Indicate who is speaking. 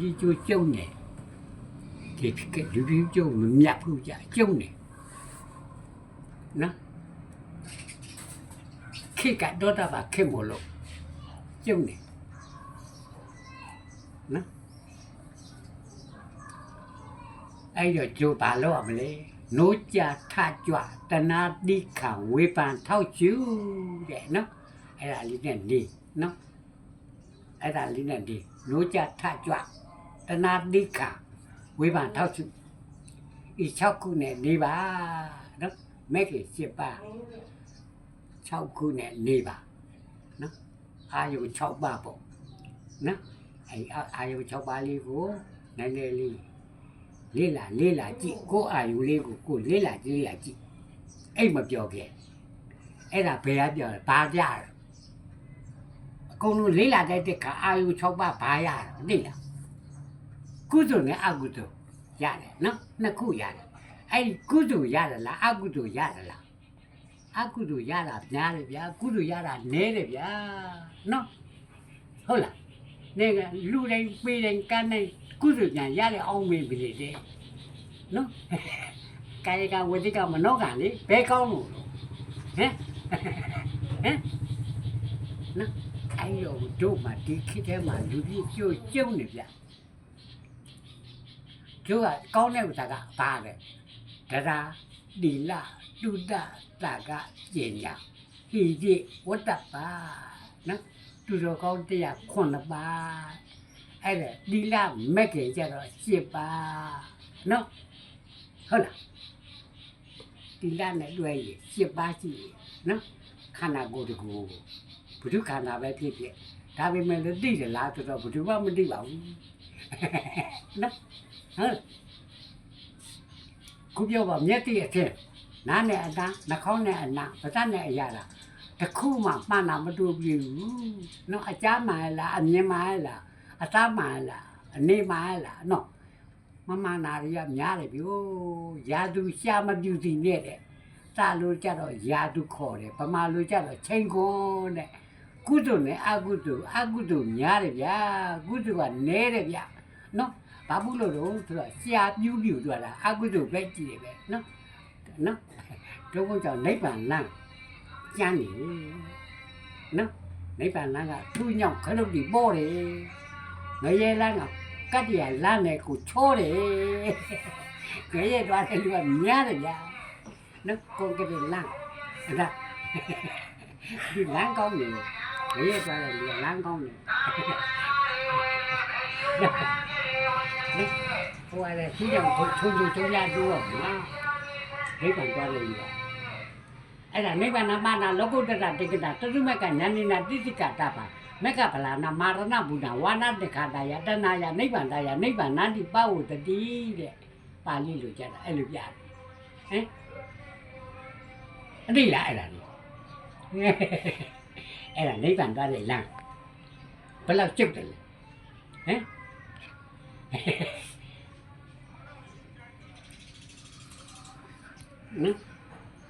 Speaker 1: ဒီကျိုးကျုံနေဒီကလူလူကျုံမမြတ်ဘူးကြကျုံနေနော်ခေကတော့တာပါခေမလို့ကျုံနေနော်အဲ့တော့ကျိုးပါလို့ရမလဲနိုးကြထကြွတနာတိခံဝေပန်ထောက်ကျူတဲ့နော်အဲ့ဒါလေးနဲ့နေနော်အဲ့ဒါလေးနဲ့ဒီနိုးကြထကြွတနာတိခံဝေပန်ထောက်ကျူဤ6ခုနဲ့နေပါနော်မဲကြီး7ပါ6ခုနဲ့နေပါနော်အာယု6ပါပေါ့နော်အဲ့အာယု6ပါလေးကိုနည်းနည်းလေးလေးလာကြည့်ကိုအာယုလေးကိုလေးလာကြည့်အဲ့မပြောခဲ့အဲ့ဒါဘယ်ကပြောဘာပြရအကုန်လုံးလေးလာတဲ့ခါအာယု6ပါဘာရသိလားကုသိုလ်နဲ့အကုသိုလ်ရတယ်နော်နှစ်ခုရတယ်အဲ့ဒီကုသိုလ်ရတယ်လားအကုသိုလ်ရတယ်လားအကုသိုလ်ရတာများတယ်ဗျာကုသိုလ်ရတာနည်းတယ်ဗျာနော်ဟုတ်လားနေကလူတိုင်းပေးတိုင်းကန်းတိုင်းကုသိုလ်ညာရတဲ့အောင်မင်းပြီလေနော်ကာယကဝတိကမနောကလေဘယ်ကောင်းလို့ဟမ်နော်အဲ့ရောတို့မှဒီခေတ်ထဲမှာလူကြီးကျုံနေဗျကျိုးကကောင်းတဲ့ဥစ္စာကဘာလဲတရားဒီလတုဒ္ဒတာကကျင်ညာဟိတိဝတ္တပါနော်သူတော်ကောင်းတရား9ပါးအဲ့ဒါဒီလမက်ကြီးကြတော့7ပါးနော်ဟုတ်လားဒီလနဲ့တွေ့ရ7ပါးရှိနော်ခန္ဓာကိုယ်တကူဘုဒ္ဓခန္ဓာပဲဖြစ်ဖြစ်ဒါပေမဲ့လည်းသိတယ်လားဆိုတော့ဘုဒ္ဓဘာမသိပါဘူးနော်ဟုတ်ခုပြောပါမျက်တိအထက်နားနဲ့အသားနှာခေါင်းနဲ့အနာပါးစပ်နဲ့အရာလားတခုမှမှန်တာမတူဘူးနော်အကြမ်းမှလားအမြင်မှလားအသားမှလားအနေမှလားနော်မမနာရီကများတယ်ဗျို့ယာသူရှာမပြူစီနဲ့တဲ့စာလို့ကြတော့ယာသူခေါ်တယ်ဗမာလို့ကြတော့ချိန်ခွန်းတဲ့ကုသိုလ်နဲ့အကုသိုလ်များတယ်ဗျာကုသိုလ်ကနည်းတယ်ဗျာနော်ဘာဘူးလို့တော့ဆိုတော့ရှာပြူသွားတာအကုသိုလ်ပဲကြည့်တယ်ပဲနော်တို့ဘုကြောင့်နိဗ္ဗာန်လမ်းကျမ်းနေနော်နိဗ္ဗာန်လမ်းကသူ့ညောင်ခလုတ်ဒီပေါ်တယ်ငရဲလမ်းကကတ္တရာလမ်းနဲ့ကိုချောတယ်ငရဲသွားတဲ့လူကများတယ်ဗျာနော်ကိုကတဲ့လမ်းအဲ့ဒါဒီလမ်းကောင်းနေငရဲသွားတဲ့လူကလမ်းကောင်းနေဟိုအဲ့ဒီကြောင့်ထုံရတော့မှာနိဗ္ဗာန်သွားလို့ရအဲ့ဒါနိဗ္ဗာန်မှာနာလောကုတ္တရတေကတာသတုမကဉာဏိနာတိတိကတာပါမက္ကဗလာနာမာရဏဘုဒ္ဓဝါနာတခါတယတဏယနိဗ္ဗာန်တယနိဗ္ဗာန်တိပဝတတိတဲ့ပါဠိလိုကြတာအဲ့လိုပြတယ်ဟင်အတိလားအဲ့ဒါလေအဲ့ဒါနိဗ္ဗာန်သွားတဲ့လမ်းဘယ်လောက်ကျုပ်တယ်လဲဟင်နော်